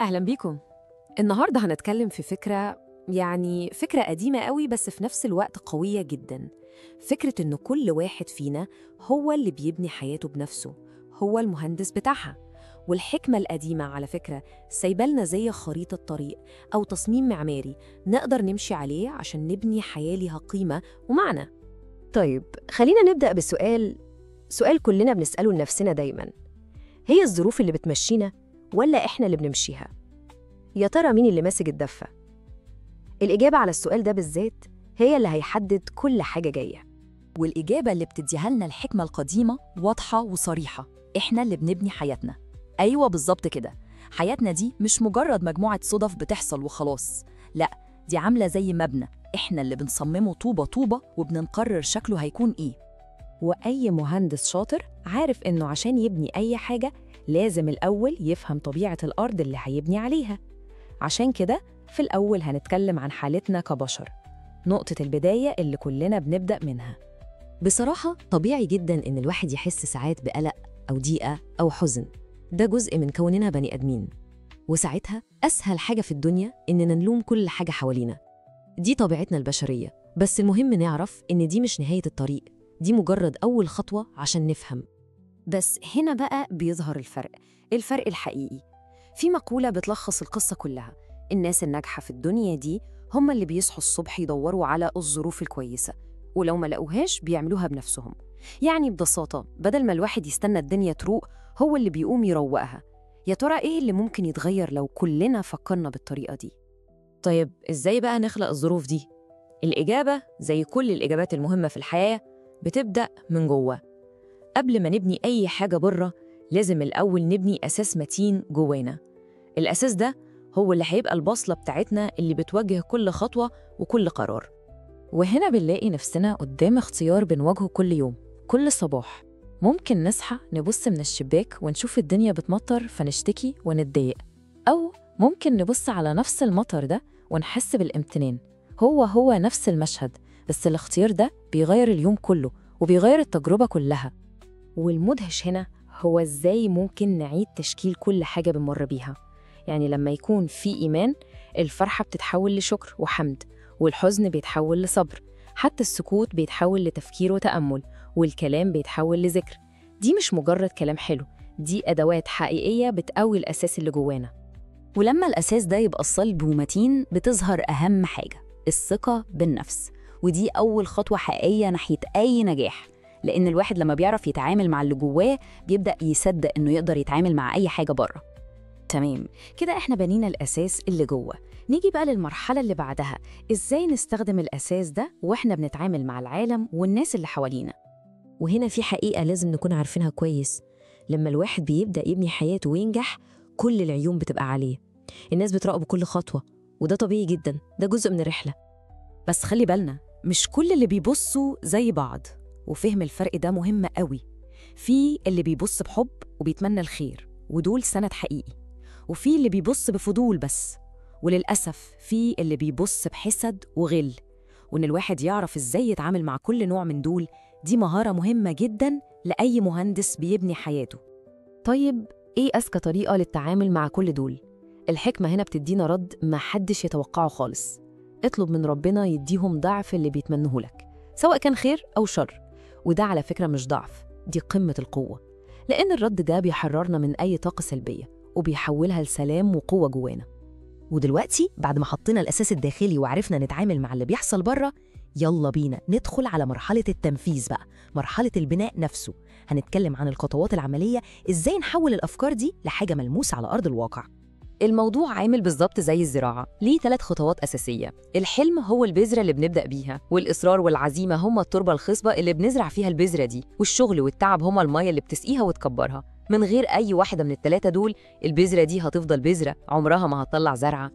أهلا بيكم. النهاردة هنتكلم في فكرة قديمة قوي بس في نفس الوقت قوية جدا. فكرة إن كل واحد فينا هو اللي بيبني حياته بنفسه، هو المهندس بتاعها. والحكمة القديمة على فكرة سايبالنا زي خريطة طريق أو تصميم معماري نقدر نمشي عليه عشان نبني حياة ليها قيمة ومعنى. طيب خلينا نبدأ سؤال كلنا بنسأله لنفسنا دايماً. هي الظروف اللي بتمشينا ولا إحنا اللي بنمشيها؟ يا ترى مين اللي ماسك الدفة؟ الإجابة على السؤال ده بالذات هي اللي هيحدد كل حاجة جاية. والإجابة اللي بتديها لنا الحكمة القديمة واضحة وصريحة، إحنا اللي بنبني حياتنا. أيوة بالظبط كده، حياتنا دي مش مجرد مجموعة صدف بتحصل وخلاص، لأ، دي عاملة زي مبنى، إحنا اللي بنصممه طوبة طوبة وبنقرر شكله هيكون إيه. وأي مهندس شاطر عارف إنه عشان يبني أي حاجة لازم الأول يفهم طبيعة الأرض اللي هيبني عليها. عشان كده في الأول هنتكلم عن حالتنا كبشر، نقطة البداية اللي كلنا بنبدأ منها. بصراحة طبيعي جداً إن الواحد يحس ساعات بقلق أو ضيقة أو حزن، ده جزء من كوننا بني آدمين. وساعتها أسهل حاجة في الدنيا إننا نلوم كل حاجة حوالينا، دي طبيعتنا البشرية. بس المهم نعرف إن دي مش نهاية الطريق، دي مجرد أول خطوة عشان نفهم. بس هنا بقى بيظهر الفرق الحقيقي. في مقولة بتلخص القصة كلها: الناس الناجحة في الدنيا دي هم اللي بيصحوا الصبح يدوروا على الظروف الكويسة، ولو ما لقوهاش بيعملوها بنفسهم. يعني ببساطة بدل ما الواحد يستنى الدنيا تروق، هو اللي بيقوم يروقها. يا ترى إيه اللي ممكن يتغير لو كلنا فكرنا بالطريقة دي؟ طيب إزاي بقى نخلق الظروف دي؟ الإجابة زي كل الإجابات المهمة في الحياة بتبدأ من جوه. قبل ما نبني أي حاجة بره لازم الأول نبني أساس متين جوانا. الأساس ده هو اللي هيبقى البوصلة بتاعتنا اللي بتوجه كل خطوة وكل قرار. وهنا بنلاقي نفسنا قدام اختيار بنواجهه كل يوم، كل صباح. ممكن نصحى نبص من الشباك ونشوف الدنيا بتمطر فنشتكي ونتضايق، أو ممكن نبص على نفس المطر ده ونحس بالامتنان. هو نفس المشهد، بس الاختيار ده بيغير اليوم كله وبيغير التجربة كلها. والمدهش هنا هو إزاي ممكن نعيد تشكيل كل حاجة بنمر بيها. يعني لما يكون في إيمان، الفرحة بتتحول لشكر وحمد، والحزن بيتحول لصبر، حتى السكوت بيتحول لتفكير وتأمل، والكلام بيتحول لذكر. دي مش مجرد كلام حلو، دي أدوات حقيقية بتقوي الأساس اللي جوانا. ولما الأساس ده يبقى صلب ومتين بتظهر أهم حاجة، الثقة بالنفس. ودي أول خطوة حقيقية ناحية أي نجاح، لأن الواحد لما بيعرف يتعامل مع اللي جواه بيبدأ يصدق إنه يقدر يتعامل مع أي حاجة بره. تمام، كده إحنا بنينا الأساس اللي جوه. نيجي بقى للمرحلة اللي بعدها، إزاي نستخدم الأساس ده وإحنا بنتعامل مع العالم والناس اللي حوالينا. وهنا في حقيقة لازم نكون عارفينها كويس. لما الواحد بيبدأ يبني حياته وينجح، كل العيون بتبقى عليه، الناس بتراقبه كل خطوة، وده طبيعي جدا، ده جزء من الرحلة. بس خلي بالنا، مش كل اللي بيبصوا زي بعض، وفهم الفرق ده مهم قوي. في اللي بيبص بحب وبيتمنى الخير، ودول سند حقيقي. وفي اللي بيبص بفضول بس، وللأسف في اللي بيبص بحسد وغل. وإن الواحد يعرف إزاي يتعامل مع كل نوع من دول، دي مهارة مهمة جداً لأي مهندس بيبني حياته. طيب إيه أذكى طريقة للتعامل مع كل دول؟ الحكمة هنا بتدينا رد ما حدش يتوقعه خالص. اطلب من ربنا يديهم ضعف اللي بيتمنوه لك، سواء كان خير أو شر. وده على فكرة مش ضعف، دي قمة القوة، لأن الرد ده بيحررنا من أي طاقة سلبية وبيحولها لسلام وقوة جوانا. ودلوقتي بعد ما حطينا الأساس الداخلي وعرفنا نتعامل مع اللي بيحصل بره، يلا بينا ندخل على مرحلة التنفيذ بقى، مرحلة البناء نفسه. هنتكلم عن الخطوات العملية، إزاي نحول الأفكار دي لحاجة ملموسة على أرض الواقع. الموضوع عامل بالظبط زي الزراعة، ليه 3 خطوات أساسية. الحلم هو البذرة اللي بنبدأ بيها، والإصرار والعزيمة هم التربة الخصبة اللي بنزرع فيها البذرة دي، والشغل والتعب هم المية اللي بتسقيها وتكبرها. من غير أي واحدة من ال3 دول، البذرة دي هتفضل بذرة، عمرها ما هتطلع زرعة.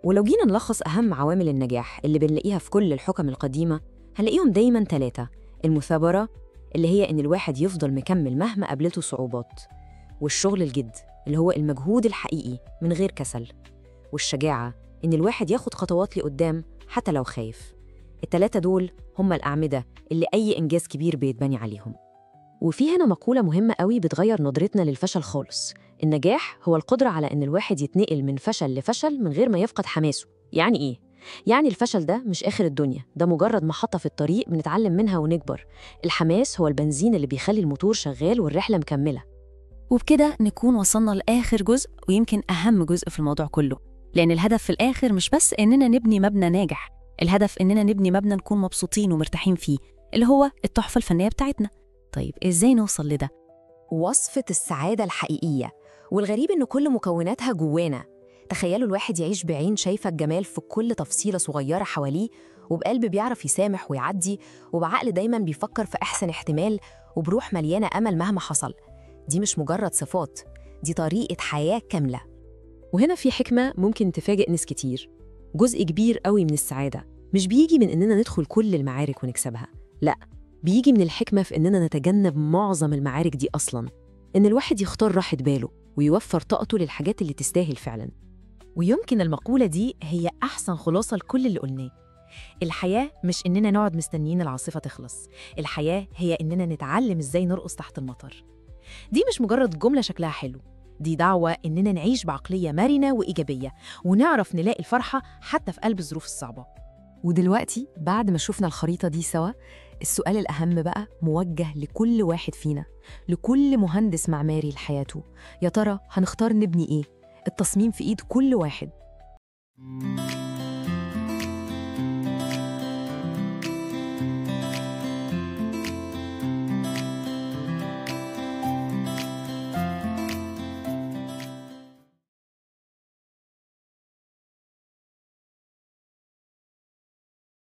ولو جينا نلخص أهم عوامل النجاح اللي بنلاقيها في كل الحكم القديمة، هنلاقيهم دايماً 3. المثابرة، اللي هي إن الواحد يفضل مكمل مهما قابلته صعوبات. والشغل الجد، اللي هو المجهود الحقيقي من غير كسل. والشجاعة، إن الواحد ياخد خطوات لقدام حتى لو خايف. ال3 دول هم الأعمدة اللي أي إنجاز كبير بيتبني عليهم. وفي هنا مقولة مهمة قوي بتغير نظرتنا للفشل خالص، النجاح هو القدرة على إن الواحد يتنقل من فشل لفشل من غير ما يفقد حماسه. يعني إيه؟ يعني الفشل ده مش آخر الدنيا، ده مجرد محطة في الطريق بنتعلم منها ونكبر. الحماس هو البنزين اللي بيخلي الموتور شغال والرحلة مكملة. وبكده نكون وصلنا لآخر جزء، ويمكن أهم جزء في الموضوع كله، لأن الهدف في الآخر مش بس إننا نبني مبنى ناجح، الهدف إننا نبني مبنى نكون مبسوطين ومرتاحين فيه، اللي هو التحفة الفنية بتاعتنا. طيب إزاي نوصل لده؟ وصفة السعادة الحقيقية، والغريب إن كل مكوناتها جوانا. تخيلوا الواحد يعيش بعين شايفة الجمال في كل تفصيلة صغيرة حواليه، وبقلب بيعرف يسامح ويعدي، وبعقل دايماً بيفكر في أحسن احتمال، وبروح مليانة أمل مهما حصل. دي مش مجرد صفات، دي طريقة حياة كاملة. وهنا في حكمة ممكن تفاجئ ناس كتير. جزء كبير قوي من السعادة مش بيجي من إننا ندخل كل المعارك ونكسبها، لأ، بيجي من الحكمة في إننا نتجنب معظم المعارك دي أصلاً. إن الواحد يختار راحة باله ويوفر طاقته للحاجات اللي تستاهل فعلاً. ويمكن المقولة دي هي أحسن خلاصة لكل اللي قلناه. الحياة مش إننا نقعد مستنيين العاصفة تخلص، الحياة هي إننا نتعلم إزاي نرقص تحت المطر. دي مش مجرد جملة شكلها حلو، دي دعوة إننا نعيش بعقلية مرنة وإيجابية، ونعرف نلاقي الفرحة حتى في قلب الظروف الصعبة. ودلوقتي بعد ما شفنا الخريطة دي سوا، السؤال الأهم بقى موجه لكل واحد فينا، لكل مهندس معماري لحياته. يا ترى هنختار نبني إيه؟ التصميم في إيد كل واحد.